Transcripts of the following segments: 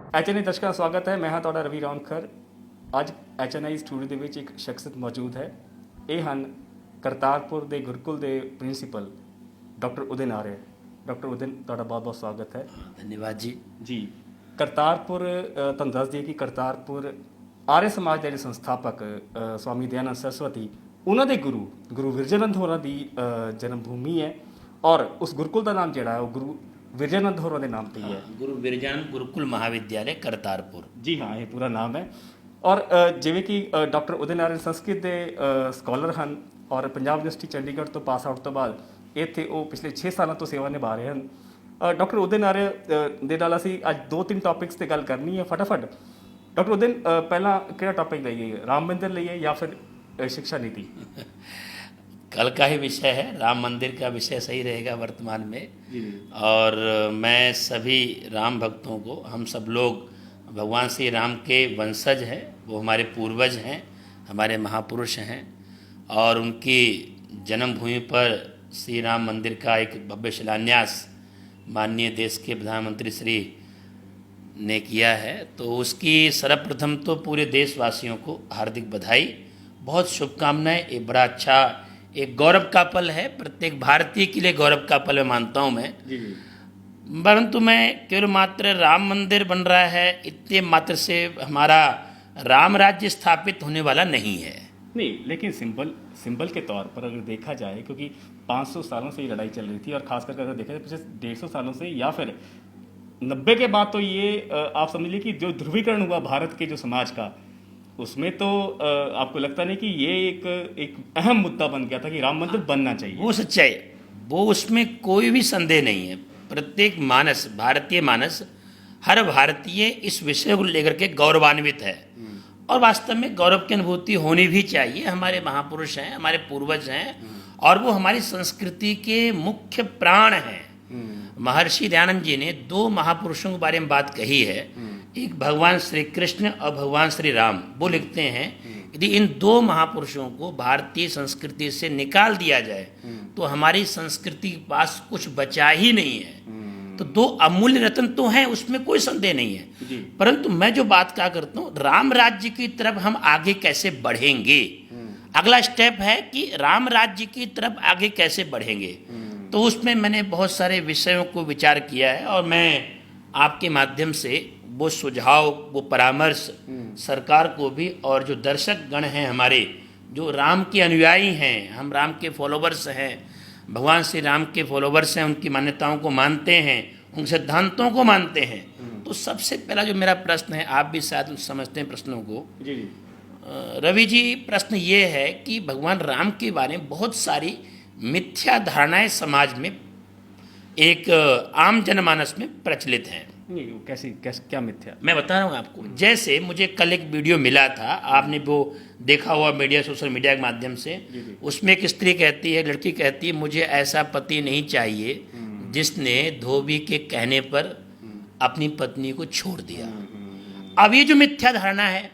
HNI ਦਰਸ਼ਕਾਂ ਦਾ ਸਵਾਗਤ ਹੈ। ਮੈਂ ਹਾਂ ਤੁਹਾਡਾ ਰਵੀ ਰੌਣਖਰ। ਅੱਜ HNI ਸਟੂਡੀਓ ਦੇ ਵਿੱਚ ਇੱਕ ਸ਼ਖਸੀਅਤ ਮੌਜੂਦ ਹੈ। ਇਹ ਹਨ ਕਰਤਾਰਪੁਰ ਦੇ ਗੁਰਕੁਲ ਦੇ ਪ੍ਰਿੰਸੀਪਲ ਡਾਕਟਰ ਉਦਿਨ ਆਰਿਆ। ਡਾਕਟਰ ਉਦਿਨ, ਤੁਹਾਡਾ ਬਹੁਤ ਬਹੁਤ ਸਵਾਗਤ ਹੈ। ਧੰਨਵਾਦ ਜੀ। ਜੀ, ਕਰਤਾਰਪੁਰ ਤੁਹਾਨੂੰ ਦੱਸ ਦਈਏ ਕਿ ਕਰਤਾਰਪੁਰ ਆर्य ਸਮਾਜ ਦੇ ਜਿਹੜੇ ਸੰਸਥਾਪਕ ਸਵਾਮੀ ਦਇਆਨੰਦ ਸਰਸਵਤੀ, ਉਹਨਾਂ ਦੇ ਗੁਰੂ ਵਿਰਜਾਨੰਦ ਹੋਰਾਂ ਦੀ ਜਨਮ ਭੂਮੀ ਹੈ ਔਰ ਉਸ ਗੁਰਕੁਲ ਦਾ ਨਾਮ ਜਿਹੜਾ ਹੈ ਉਹ ਗੁਰੂ विरजानंद होਰਾਂ ਦੇ ਨਾਮ ਤੇ ਹੀ ਹੈ। ਗੁਰੂ ਵਿਰਜਾਨੰਦ ਗੁਰकुल महाविद्यालय करतारपुर। जी हाँ, ये पूरा नाम है। और ਜਿਵੇਂ ਕਿ ਡਾਕਟਰ ਉਦਿਨ ਆਰਿਆ ਸੰਸਕ੍ਰਿਤ ਦੇ ਸਕਾਲਰ ਹਨ ਔਰ ਪੰਜਾਬ ਯੂਨੀਵਰਸਿਟੀ ਚੰਡੀਗੜ੍ਹ ਤੋਂ ਪਾਸ ਆਊਟ ਤੋਂ ਬਾਅਦ ਇੱਥੇ ਉਹ ਪਿਛਲੇ 6 ਸਾਲਾਂ ਤੋਂ ਸੇਵਾ ਨਿਭਾ ਰਹੇ ਹਨ। ਡਾਕਟਰ ਉਦਿਨ ਆਰਿਆ ਦੇ ਨਾਲ ਅਸੀਂ ਅੱਜ 2-3 ਟੌਪਿਕਸ ਤੇ ਗੱਲ ਕਰਨੀ ਹੈ ਫਟਾਫਟ। ਡਾਕਟਰ ਉਦਿਨ, ਪਹਿਲਾਂ ਕਿਹੜਾ ਟੌਪਿਕ ਲਈਏ, ਰਾਮ ਮੰਦਿਰ ਲਈਏ ਜਾਂ ਫਿਰ शिक्षा नीति? कल का ही विषय है, राम मंदिर का विषय सही रहेगा वर्तमान में। और मैं सभी राम भक्तों को, हम सब लोग भगवान श्री राम के वंशज हैं, वो हमारे पूर्वज हैं, हमारे महापुरुष हैं और उनकी जन्मभूमि पर श्री राम मंदिर का एक भव्य शिलान्यास माननीय देश के प्रधानमंत्री श्री ने किया है। तो उसकी सर्वप्रथम तो पूरे देशवासियों को हार्दिक बधाई, बहुत शुभकामनाएं। ये बड़ा अच्छा एक गौरव का पल है, प्रत्येक भारतीय के लिए गौरव का पल मैं मानता हूँ मैं। परंतु मैं केवल मात्र राम मंदिर बन रहा है इतने मात्र से हमारा राम राज्य स्थापित होने वाला नहीं है। नहीं, लेकिन सिंबल के तौर पर अगर देखा जाए, क्योंकि 500 सालों से ये लड़ाई चल रही थी और खासकर अगर देखा जाए पिछले 150 सालों से या फिर 90 के बाद, तो ये आप समझ लीजिए कि जो ध्रुवीकरण हुआ भारत के जो समाज का, उसमें तो आपको लगता नहीं कि ये एक अहम मुद्दा बन गया था कि राम मंदिर बनना चाहिए? वो सच्चाई, वो उसमें कोई भी संदेह नहीं है। प्रत्येक मानस, भारतीय मानस, हर भारतीय इस विषय को लेकर के गौरवान्वित है और वास्तव में गौरव की अनुभूति होनी भी चाहिए। हमारे महापुरुष हैं, हमारे पूर्वज हैं और वो हमारी संस्कृति के मुख्य प्राण हैं। महर्षि दयानंद जी ने 2 महापुरुषों के बारे में बात कही है, एक भगवान श्री कृष्ण और भगवान श्री राम। वो लिखते हैं यदि इन 2 महापुरुषों को भारतीय संस्कृति से निकाल दिया जाए तो हमारी संस्कृति के पास कुछ बचा ही नहीं है। तो 2 अमूल्य रत्न तो हैं, उसमें कोई संदेह नहीं है। परंतु मैं जो बात कहा करता हूँ, राम राज्य की तरफ हम आगे कैसे बढ़ेंगे, अगला स्टेप है कि राम राज्य की तरफ आगे कैसे बढ़ेंगे। तो उसमें मैंने बहुत सारे विषयों को विचार किया है और मैं आपके माध्यम से वो सुझाव, वो परामर्श सरकार को भी और जो दर्शक गण हैं हमारे, जो राम के अनुयायी हैं, हम राम के फॉलोवर्स हैं, भगवान श्री राम के फॉलोवर्स हैं, उनकी मान्यताओं को मानते हैं, उन सिद्धांतों को मानते हैं। तो सबसे पहला जो मेरा प्रश्न है, आप भी शायद समझते हैं प्रश्नों को। रवि जी, प्रश्न ये है कि भगवान राम के बारे में बहुत सारी मिथ्या धारणाएं समाज में, एक आम जनमानस में प्रचलित हैं। नहीं, कैसी क्या मिथ्या? मैं बता रहा हूँ आपको। जैसे मुझे कल एक वीडियो मिला था, आपने वो देखा हुआ मीडिया, सोशल मीडिया के माध्यम से। उसमें एक स्त्री कहती है, लड़की कहती है, मुझे ऐसा पति नहीं चाहिए जिसने धोबी के कहने पर अपनी पत्नी को छोड़ दिया। अब ये जो मिथ्या धारणा है।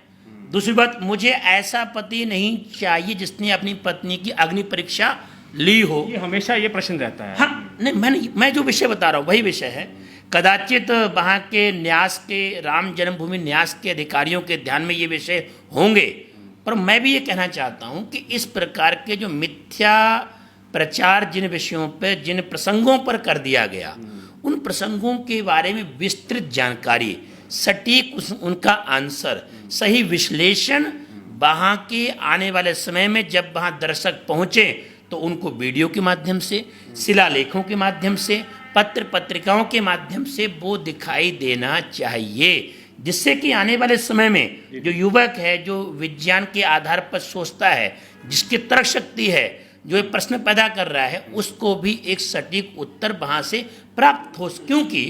दूसरी बात, मुझे ऐसा पति नहीं चाहिए जिसने अपनी पत्नी की अग्नि परीक्षा ली हो। ये हमेशा ये प्रश्न रहता है। हाँ, नहीं, मैं जो विषय बता रहा हूँ वही विषय है। कदाचित वहाँ के न्यास के, राम जन्मभूमि न्यास के अधिकारियों के ध्यान में ये विषय होंगे, पर मैं भी ये कहना चाहता हूँ कि इस प्रकार के जो मिथ्या प्रचार जिन विषयों पर, जिन प्रसंगों पर कर दिया गया, उन प्रसंगों के बारे में विस्तृत जानकारी, सटीक उनका आंसर, सही विश्लेषण वहाँ के आने वाले समय में जब वहाँ दर्शक पहुँचे तो उनको वीडियो के माध्यम से, शिलालेखों के माध्यम से, पत्र पत्रिकाओं के माध्यम से वो दिखाई देना चाहिए, जिससे कि आने वाले समय में जो युवक है, जो विज्ञान के आधार पर सोचता है, जिसकी तर्क शक्ति है, जो एक प्रश्न पैदा कर रहा है, उसको भी एक सटीक उत्तर वहाँ से प्राप्त हो। क्योंकि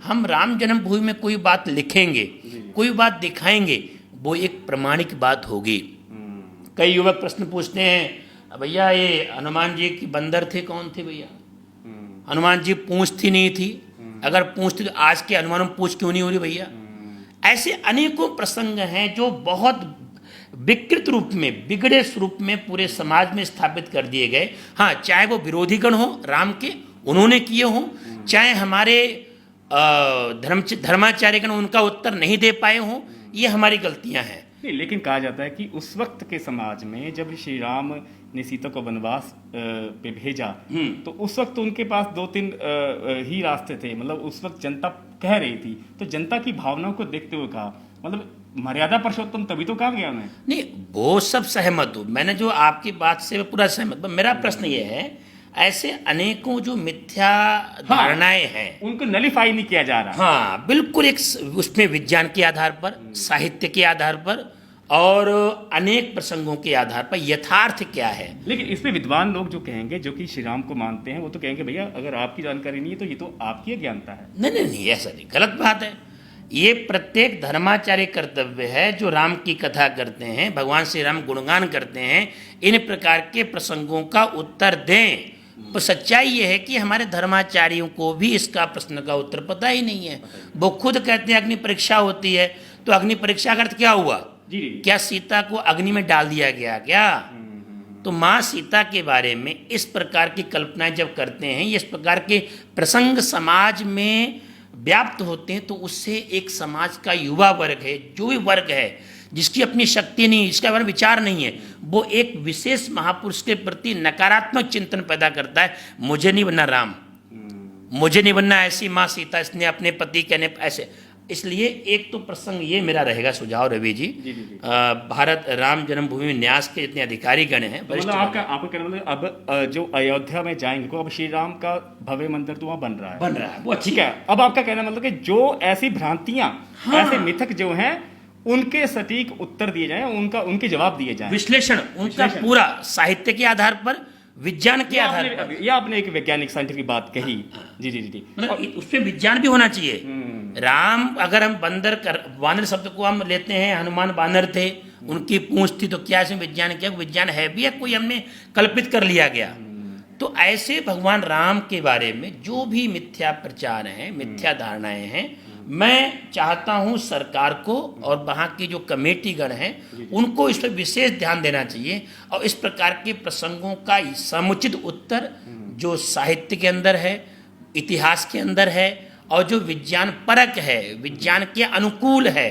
हम राम जन्मभूमि में कोई बात लिखेंगे, कोई बात दिखाएंगे, वो एक प्रमाणिक बात होगी। कई युवक प्रश्न पूछते हैं, भैया ये हनुमान जी की बंदर थे, कौन थे भैया? हनुमान जी पूंछ थी नहीं थी? अगर पूंछ थी तो आज के हनुमान में पूंछ क्यों नहीं हो रही भैया? ऐसे अनेकों प्रसंग हैं जो बहुत विकृत रूप में, बिगड़े स्वरूप में पूरे समाज में स्थापित कर दिए गए। हाँ, चाहे वो विरोधी गण हो राम के, उन्होंने किए हों, चाहे हमारे धर्माचार्यगण उनका उत्तर नहीं दे पाए हों, ये हमारी गलतियां हैं। नहीं, लेकिन कहा जाता है कि उस वक्त के समाज में जब श्री राम ने सीता को वनवास पे भेजा, तो उस वक्त उनके पास 2-3 ही रास्ते थे। मतलब उस वक्त जनता कह रही थी, तो जनता की भावनाओं को देखते हुए कहा, मतलब मर्यादा पुरुषोत्तम तभी तो कहा गया उन्हें। नहीं, वो सब सहमत हूँ, मैंने जो आपकी बात से पूरा सहमत हूँ। मेरा प्रश्न ये है, ऐसे अनेकों जो मिथ्या धारणाएं हैं, उनको नलीफाई नहीं किया जा रहा। हाँ बिल्कुल, एक उसमें विज्ञान के आधार पर, साहित्य के आधार पर और अनेक प्रसंगों के आधार पर यथार्थ क्या है। लेकिन इसमें विद्वान लोग जो कहेंगे, जो कि श्री राम को मानते हैं, वो तो कहेंगे भैया अगर आपकी जानकारी नहीं है तो ये तो आपकी अज्ञानता है। नहीं, ऐसा नहीं, गलत बात है। ये प्रत्येक धर्माचार्य कर्तव्य है जो राम की कथा करते हैं, भगवान श्री राम गुणगान करते हैं, इन प्रकार के प्रसंगों का उत्तर दें। तो सच्चाई ये है कि हमारे धर्माचार्यों को भी इसका प्रश्न का उत्तर पता ही नहीं है। वो खुद कहते हैं अग्नि परीक्षा होती है, तो अग्नि परीक्षा का अर्थ क्या हुआ? जी। क्या सीता को अग्नि में डाल दिया गया क्या? तो माँ सीता के बारे में इस प्रकार की कल्पनाएं जब करते हैं, इस प्रकार के प्रसंग समाज में व्याप्त होते हैं, तो उससे एक समाज का युवा वर्ग है, जो भी वर्ग है जिसकी अपनी शक्ति नहीं, जिसका बारे में विचार नहीं है, वो एक विशेष महापुरुष के प्रति नकारात्मक चिंतन पैदा करता है। मुझे नहीं बनना राम, मुझे नहीं बनना ऐसी माँ सीता, इसने अपने पति कहने ऐसे। इसलिए एक तो प्रसंग ये मेरा रहेगा सुझाव रवि जी, भारत राम जन्मभूमि न्यास के जितने अधिकारी गण हैं, मतलब आपका कहना मतलब अब जो अयोध्या में जाएंगे को, अब श्री राम का भव्य मंदिर तो वहाँ बन रहा है, वो ठीक है। अब आपका कहना मतलब कि जो ऐसी भ्रांतियां, ऐसे मिथक जो हैं, उनके सटीक उत्तर दिए जाएं, उनके जवाब दिए जाएं, विश्लेषण उनका पूरा साहित्य के आधार पर, विज्ञान के आधार पर। यह आपने एक वैज्ञानिक साइंटिफिक की बात कही। जी। मतलब उसमें विज्ञान भी होना चाहिए। राम, अगर हम वानर शब्द को हम लेते हैं, हनुमान वानर थे, उनकी पूंछ थी, तो क्या इसमें विज्ञान क्या? विज्ञान है भी, है कोई हमने कल्पित कर लिया गया? तो ऐसे भगवान राम के बारे में जो भी मिथ्या प्रचार हैं, मिथ्या धारणाएं हैं, मैं चाहता हूं सरकार को और वहाँ की जो कमेटी गण हैं उनको इस पर विशेष ध्यान देना चाहिए, और इस प्रकार के प्रसंगों का समुचित उत्तर जो साहित्य के अंदर है, इतिहास के अंदर है, और जो विज्ञान परक है, विज्ञान के अनुकूल है,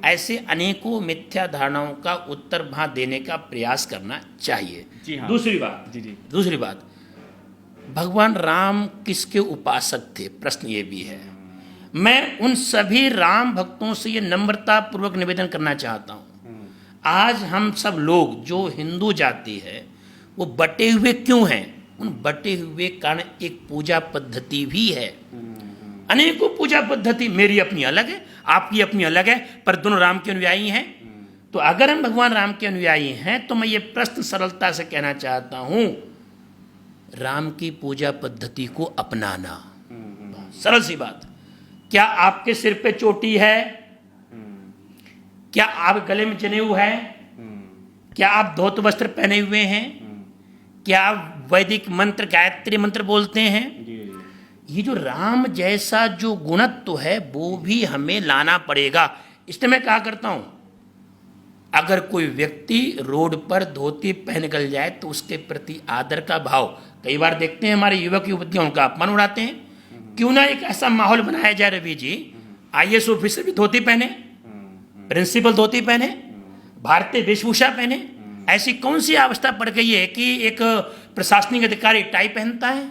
ऐसे अनेकों मिथ्या धारणाओं का उत्तर वहाँ देने का प्रयास करना चाहिए। जी हाँ। दूसरी बात, भगवान राम किसके उपासक थे? प्रश्न ये भी है। मैं उन सभी राम भक्तों से ये नम्रता पूर्वक निवेदन करना चाहता हूँ, आज हम सब लोग जो हिंदू जाति है वो बटे हुए क्यों हैं? उन बटे हुए कारण एक पूजा पद्धति भी है, अनेकों पूजा पद्धति, मेरी अपनी अलग है, आपकी अपनी अलग है, पर दोनों राम के अनुयायी हैं। तो अगर हम भगवान राम के अनुयायी हैं तो मैं ये प्रश्न सरलता से कहना चाहता हूँ, राम की पूजा पद्धति को अपनाना। सरल सी बात। क्या आपके सिर पे चोटी है? क्या आप गले में जनेऊ है? क्या आप धोत वस्त्र पहने हुए हैं? क्या आप वैदिक मंत्र, गायत्री मंत्र बोलते हैं? ये जो राम जैसा जो गुणत्व है वो भी हमें लाना पड़ेगा। इसलिए मैं कहा करता हूं, अगर कोई व्यक्ति रोड पर धोती पहन निकल जाए तो उसके प्रति आदर का भाव, कई बार देखते हैं हमारे युवक युवतियां उनका अपमान उड़ाते हैं। क्यों ना एक ऐसा माहौल बनाया जाए रवि जी, IAS ऑफिसर भी धोती पहने, प्रिंसिपल धोती पहने, भारतीय वेशभूषा पहने। ऐसी कौन सी अवस्था पड़ गई है कि एक प्रशासनिक अधिकारी टाई पहनता है?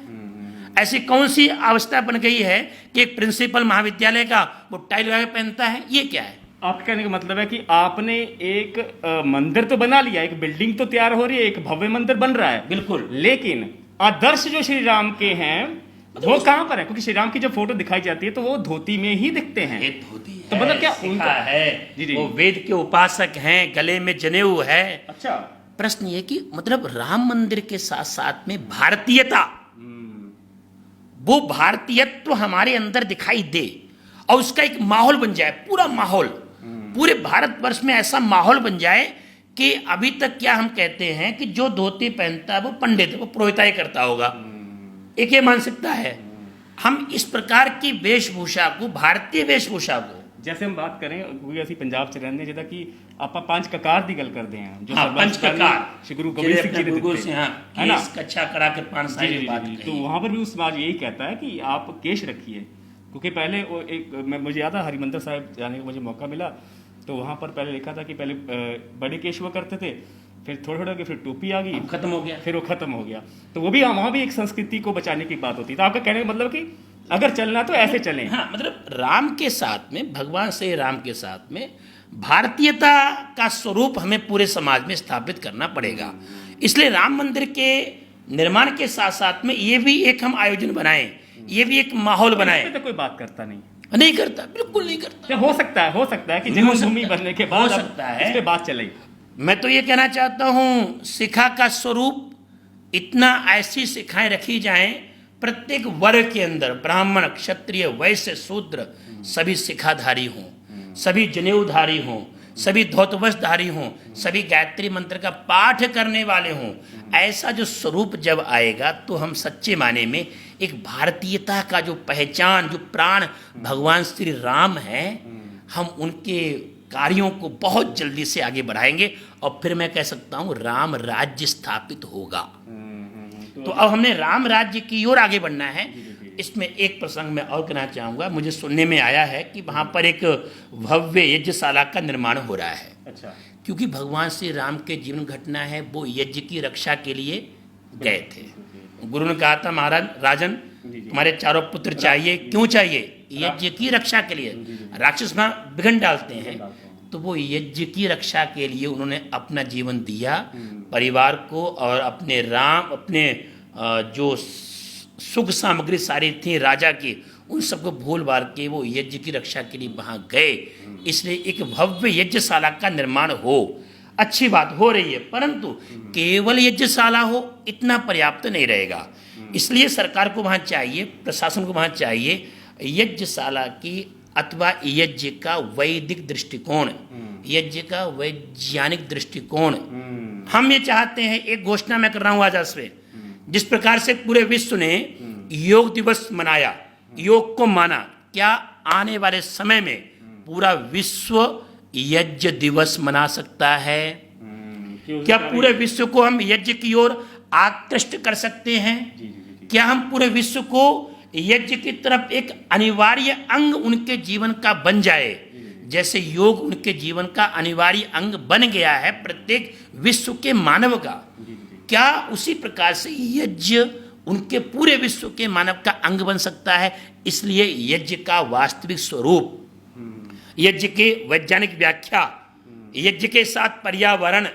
ऐसी कौन सी अवस्था बन गई है कि एक प्रिंसिपल महाविद्यालय का वो टाई लगा के पहनता है? ये क्या है? आपके कहने का मतलब है कि आपने एक मंदिर तो बना लिया, एक बिल्डिंग तो तैयार हो रही है, एक भव्य मंदिर बन रहा है, बिल्कुल, लेकिन आदर्श जो श्री राम के हैं वो कहां पर है? क्योंकि श्री राम की जब फोटो दिखाई जाती है तो वो धोती में ही दिखते हैं। ये धोती है, तो मतलब क्या उनका है? जी। वो वेद के उपासक हैं, गले में जनेऊ है। अच्छा, प्रश्न ये कि मतलब राम मंदिर के साथ साथ में भारतीयता, वो भारतीयत्व हमारे अंदर दिखाई दे और उसका एक माहौल बन जाए, पूरा माहौल, पूरे भारतवर्ष में ऐसा माहौल बन जाए कि अभी तक क्या हम कहते हैं कि जो धोती पहनता है वो पंडित है, वो पुरोहिताई करता होगा, एक ये मानसिकता है। हम इस प्रकार की वेशभूषा को, भारतीय वेशभूषा को, जैसे हम बात करें कोई ऐसी पंजाब च रहने जिदा कि ਆਪਾਂ ਪੰਜ ਕਕਾਰ ਦੀ ਗੱਲ ਕਰਦੇ ਹਾਂ, जो पंच ककार श्री गुरु गोबिंद सिंह जी ने गुरु दिते, से, हाँ, है ना? केस कच्छा करा के पान साई की बात तो कही। वहां पर भी उस समाज यही कहता है कि आप केश रखिए। क्योंकि पहले वो मुझे याद है हरिमंदिर साहिब जाने का मुझे मौका मिला, तो वहाँ पर पहले लिखा था कि पहले बड़े केश हुआ करते थे, फिर थोड़ा थोड़ा फिर टोपी आ गई, खत्म हो गया। फिर वो खत्म हो गया। तो वो भी वहाँ भी एक संस्कृति को बचाने की बात होती है। तो आपका कहने का मतलब कि अगर चलना तो ऐसे चलें। हाँ, मतलब राम के साथ में, भगवान श्री राम के साथ में भारतीयता का स्वरूप हमें पूरे समाज में स्थापित करना पड़ेगा। इसलिए राम मंदिर के निर्माण के साथ साथ में ये भी एक हम आयोजन बनाएं, ये भी एक माहौल बनाएं। इस पे तो कोई बात करता नहीं, नहीं करता, बिल्कुल नहीं करता। हो सकता है कि जन्मभूमि बनने के बाद हो सकता है इस पे बात चलेगी। मैं तो ये कहना चाहता हूँ, शिखा का स्वरूप इतना ऐसी शिखाएं रखी जाएं प्रत्येक वर्ग के अंदर, ब्राह्मण, क्षत्रिय, वैश्य, शूद्र, सभी शिखाधारी हों, सभी जनेऊधारी हों, सभी धौतवस्त्रधारी हों, सभी गायत्री मंत्र का पाठ करने वाले हों। ऐसा जो स्वरूप जब आएगा तो हम सच्चे माने में एक भारतीयता का जो पहचान, जो प्राण भगवान श्री राम हैं, हम उनके कार्यों को बहुत जल्दी से आगे बढ़ाएंगे और फिर मैं कह सकता हूँ राम राज्य स्थापित होगा। तो अब हमने राम राज्य की ओर आगे बढ़ना है। इसमें एक प्रसंग मैं और कहना चाहूँगा, मुझे सुनने में आया है कि वहाँ पर एक भव्य यज्ञशाला का निर्माण हो रहा है। अच्छा। क्योंकि भगवान श्री राम के जीवन घटना है, वो यज्ञ की रक्षा के लिए गए थे। गुरु ने कहा था, महाराज राजन तुम्हारे चारों पुत्र चाहिए, क्यों चाहिए? यज्ञ की रक्षा के लिए। राक्षस वहाँ विघ्न डालते हैं, तो वो यज्ञ की रक्षा के लिए उन्होंने अपना जीवन दिया, परिवार को और अपने जो सुख सामग्री सारी थी राजा की, उन सबको भूल बार के वो यज्ञ की रक्षा के लिए वहाँ गए। इसलिए एक भव्य यज्ञशाला का निर्माण हो, अच्छी बात हो रही है, परंतु केवल यज्ञशाला हो इतना पर्याप्त नहीं रहेगा। इसलिए सरकार को वहाँ चाहिए, प्रशासन को वहाँ चाहिए यज्ञशाला की अथवा यज्ञ का वैदिक दृष्टिकोण, यज्ञ का वैज्ञानिक दृष्टिकोण। हम ये चाहते हैं, एक घोषणा मैं कर रहा हूँ आज से, जिस प्रकार से पूरे विश्व ने योग दिवस मनाया, योग को माना, क्या आने वाले समय में पूरा विश्व यज्ञ दिवस मना सकता है? क्या पूरे विश्व को हम यज्ञ की ओर आकृष्ट कर सकते हैं? क्या हम पूरे विश्व को यज्ञ की तरफ एक अनिवार्य अंग उनके जीवन का बन जाए, जैसे योग उनके जीवन का अनिवार्य अंग बन गया है प्रत्येक विश्व के मानव का? क्या उसी प्रकार से यज्ञ उनके पूरे विश्व के मानव का अंग बन सकता है? इसलिए यज्ञ का वास्तविक स्वरूप, यज्ञ के वैज्ञानिक व्याख्या, यज्ञ के साथ पर्यावरण,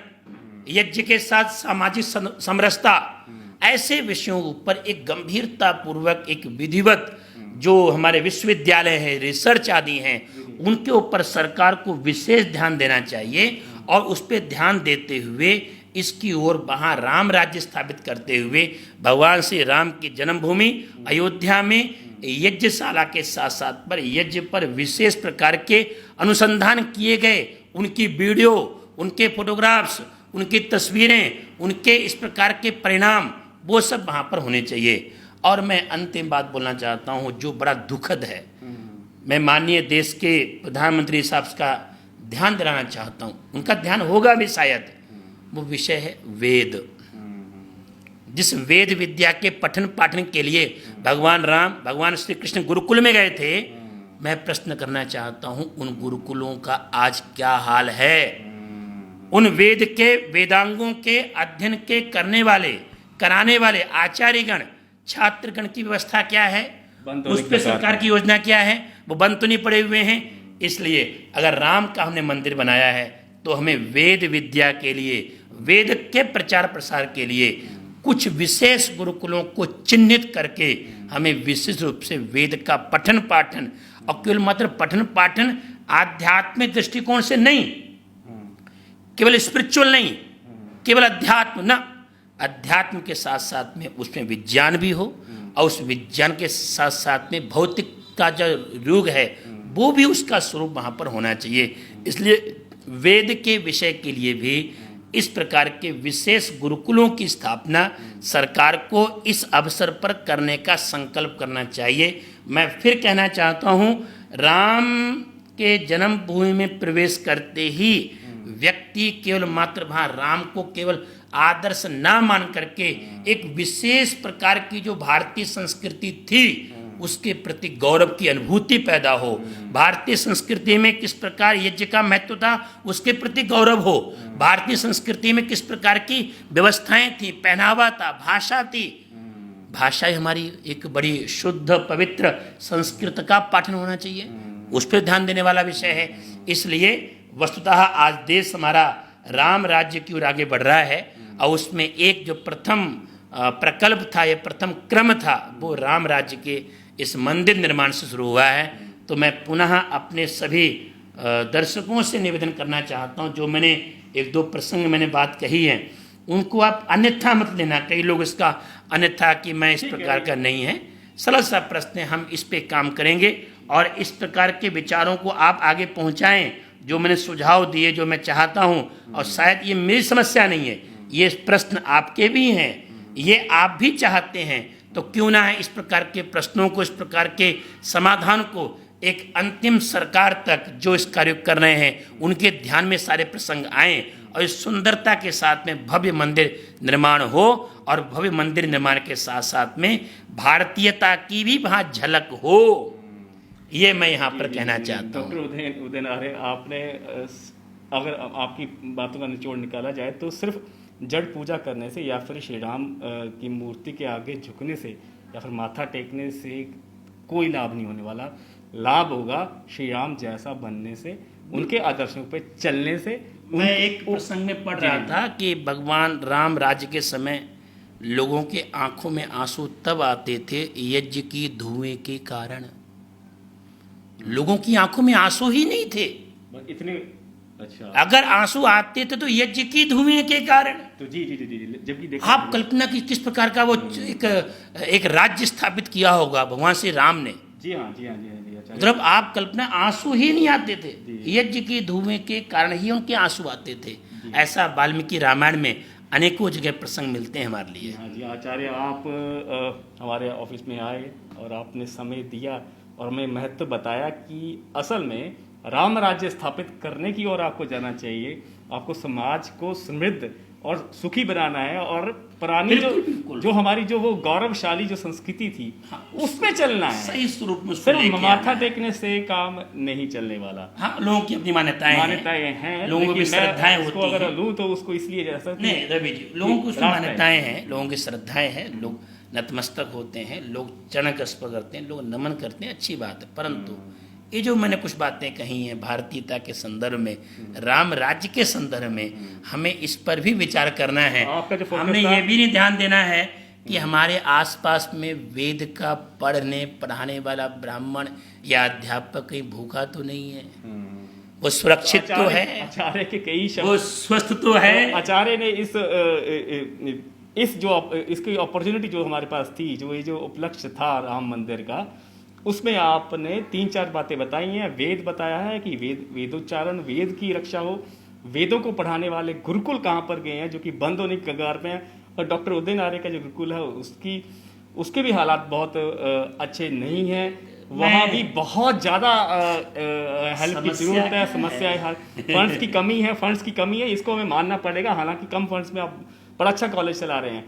यज्ञ के साथ सामाजिक समरसता, ऐसे विषयों पर एक गंभीरता पूर्वक एक विधिवत जो हमारे विश्वविद्यालय हैं, रिसर्च आदि हैं, उनके ऊपर सरकार को विशेष ध्यान देना चाहिए और उस पर ध्यान देते हुए इसकी ओर वहाँ राम राज्य स्थापित करते हुए भगवान श्री राम की जन्मभूमि अयोध्या में यज्ञशाला के साथ साथ पर यज्ञ पर विशेष प्रकार के अनुसंधान किए गए, उनकी वीडियो, उनके फोटोग्राफ्स, उनकी तस्वीरें, उनके इस प्रकार के परिणाम, वो सब वहाँ पर होने चाहिए। और मैं अंतिम बात बोलना चाहता हूँ जो बड़ा दुखद है, मैं माननीय देश के प्रधानमंत्री साहब का ध्यान दिलाना चाहता हूँ, उनका ध्यान होगा भी शायद, वो विषय है वेद। जिस वेद विद्या के पठन पाठन के लिए भगवान राम, भगवान श्री कृष्ण गुरुकुल में गए थे, मैं प्रश्न करना चाहता हूँ उन गुरुकुलों का आज क्या हाल है? उन वेद के वेदांगों के अध्ययन के करने वाले, कराने वाले आचार्यगण, छात्रगण की व्यवस्था क्या है? उस पर सरकार की योजना क्या है? वो बंद तो नहीं पड़े हुए हैं। इसलिए अगर राम का हमने मंदिर बनाया है तो हमें वेद विद्या के लिए, वेद के प्रचार प्रसार के लिए कुछ विशेष गुरुकुलों को चिन्हित करके हमें विशेष रूप से वेद का पठन पाठन, और केवल मात्र पठन पाठन आध्यात्मिक दृष्टिकोण से नहीं, केवल स्पिरिचुअल नहीं, केवल अध्यात्म न, अध्यात्म के साथ साथ में उसमें विज्ञान भी हो और उस विज्ञान के साथ साथ में भौतिक का जो युग है वो भी उसका स्वरूप वहाँ पर होना चाहिए। इसलिए वेद के विषय के लिए भी इस प्रकार के विशेष गुरुकुलों की स्थापना सरकार को इस अवसर पर करने का संकल्प करना चाहिए। मैं फिर कहना चाहता हूँ, राम के जन्मभूमि में प्रवेश करते ही व्यक्ति केवल मात्र वहाँ राम को केवल आदर्श ना मान करके एक विशेष प्रकार की जो भारतीय संस्कृति थी उसके प्रति गौरव की अनुभूति पैदा हो। भारतीय संस्कृति में किस प्रकार यज्ञ का महत्व था, उसके प्रति गौरव हो। भारतीय संस्कृति में किस प्रकार की व्यवस्थाएं थी, पहनावा था, भाषा थी। भाषा ही हमारी एक बड़ी शुद्ध पवित्र संस्कृत का पाठन होना चाहिए, उस पर ध्यान देने वाला विषय है। इसलिए वस्तुतः आज देश हमारा राम राज्य की ओर आगे बढ़ रहा है, और उसमें एक जो प्रथम प्रकल्प था, ये प्रथम क्रम था, वो राम राज्य के इस मंदिर निर्माण से शुरू हुआ है। तो मैं पुनः अपने सभी दर्शकों से निवेदन करना चाहता हूँ, जो मैंने एक दो प्रसंग मैंने बात कही है, उनको आप अन्यथा मत लेना। कई लोग इसका अन्यथा कि मैं इस प्रकार का नहीं है। सरल सा प्रश्न है, हम इस पे काम करेंगे और इस प्रकार के विचारों को आप आगे पहुंचाएं, जो मैंने सुझाव दिए, जो मैं चाहता हूं। और शायद ये मेरी समस्या नहीं है, ये प्रश्न आपके भी हैं, ये आप भी चाहते हैं। तो क्यों ना है इस प्रकार के प्रश्नों को, इस प्रकार के समाधान को एक अंतिम सरकार तक जो इस कार्य कर रहे हैं उनके ध्यान में सारे प्रसंग आएँ, और इस सुंदरता के साथ में भव्य मंदिर निर्माण हो, और भव्य मंदिर निर्माण के साथ साथ में भारतीयता की भी वहाँ झलक हो। ये मैं यहाँ पर कहना चाहता हूँ। डॉक्टर उदयन आर्य, आपने अगर आपकी बातों का निचोड़ निकाला जाए तो सिर्फ जड़ पूजा करने से या फिर श्री राम की मूर्ति के आगे झुकने से या फिर माथा टेकने से कोई लाभ नहीं होने वाला। लाभ होगा श्री राम जैसा बनने से, उनके आदर्शों पे चलने से। मैं एक प्रसंग में पढ़ रहा था कि भगवान राम राज्य के समय लोगों के आंखों में आंसू तब आते थे यज्ञ की धुएं के कारण। लोगों की आंखों में आंसू ही नहीं थे इतने। अच्छा, अगर आंसू आते थे तो यज्ञ की धुएं के कारण। तो जी जी जी जी, जबकि आप कल्पना की किस प्रकार का वो एक राज्य स्थापित किया होगा भगवान श्री राम ने। जी हाँ जी हाँ जी हाँ जी। अच्छा, मतलब आप कल्पना, आंसू ही नहीं आते थे, यज्ञ की धुएं के कारण ही उनके आंसू आते थे। ऐसा वाल्मीकि रामायण में अनेकों जगह प्रसंग मिलते हैं हमारे लिए। हाँ जी आचार्य, आप हमारे ऑफिस में आए और आपने समय दिया और हमें महत्व बताया कि असल में राम राज्य स्थापित करने की ओर आपको जाना चाहिए। आपको समाज को समृद्ध और सुखी बनाना है, और पुरानी जो हमारी जो वो गौरवशाली जो संस्कृति थी, हाँ, उसमें चलना है। सही स्वरूप में सिर्फ माथा टेकने से काम नहीं चलने वाला। हाँ, लोगों की अपनी मान्यताएं हैं, लोगों की श्रद्धाएं होती हैं। अगर लूँ तो उसको इसलिए जैसा नहीं रवि जी, लोगों की उसमें मान्यताएं हैं, लोगों की श्रद्धाएं हैं, लोग नतमस्तक होते हैं, लोग चरण स्पर्श करते हैं, लोग नमन करते हैं, अच्छी बात है। परंतु ये जो मैंने कुछ बातें कही हैं भारतीयता के संदर्भ में, राम राज्य के संदर्भ में, हमें इस पर भी विचार करना है। हमने ये भी नहीं ध्यान देना है कि हमारे आसपास में वेद का पढ़ने पढ़ाने वाला ब्राह्मण या अध्यापक कहीं भूखा तो नहीं है, वो सुरक्षित तो है, आचार्य के कई शब्द, वो स्वस्थ तो है। आचार्य ने इस जो इसकी अपॉर्चुनिटी जो हमारे पास थी, जो ये जो उपलक्ष्य था राम मंदिर का, उसमें आपने 3-4 बातें बताई हैं। वेद बताया है कि वेदोच्चारण, वेद की रक्षा हो, वेदों को पढ़ाने वाले गुरुकुल कहाँ पर गए हैं जो कि बंद होने की कगार पे हैं। और डॉक्टर उदयन आर्य का जो गुरुकुल है उसके भी हालात बहुत अच्छे नहीं हैं। वहाँ भी बहुत ज़्यादा हेल्प की जरूरत है, समस्या है, फंड्स की कमी है, इसको हमें मानना पड़ेगा। हालांकि कम फंड्स में आप बड़ा अच्छा कॉलेज चला रहे हैं।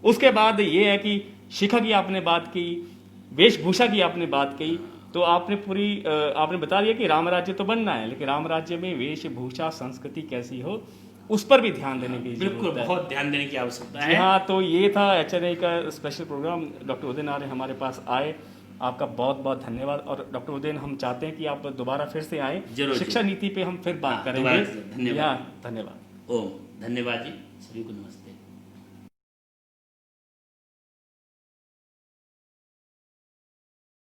उसके बाद ये है कि शिक्षा की आपने बात की, वेशभूषा की आपने बात कही, तो आपने आपने बता दिया कि राम राज्य तो बनना है, लेकिन राम राज्य में वेशभूषा संस्कृति कैसी हो उस पर भी ध्यान देने की बिल्कुल बहुत ध्यान देने की आवश्यकता है। हाँ, तो ये था HNI का स्पेशल प्रोग्राम। डॉक्टर उदयन आर्य हमारे पास आए, आपका बहुत बहुत धन्यवाद। और डॉक्टर उदयन, हम चाहते हैं कि आप दोबारा फिर से आए, शिक्षा नीति पे हम फिर बात करेंगे। धन्यवाद। धन्यवाद। ओम धन्यवाद जी, सभी को नमस्ते।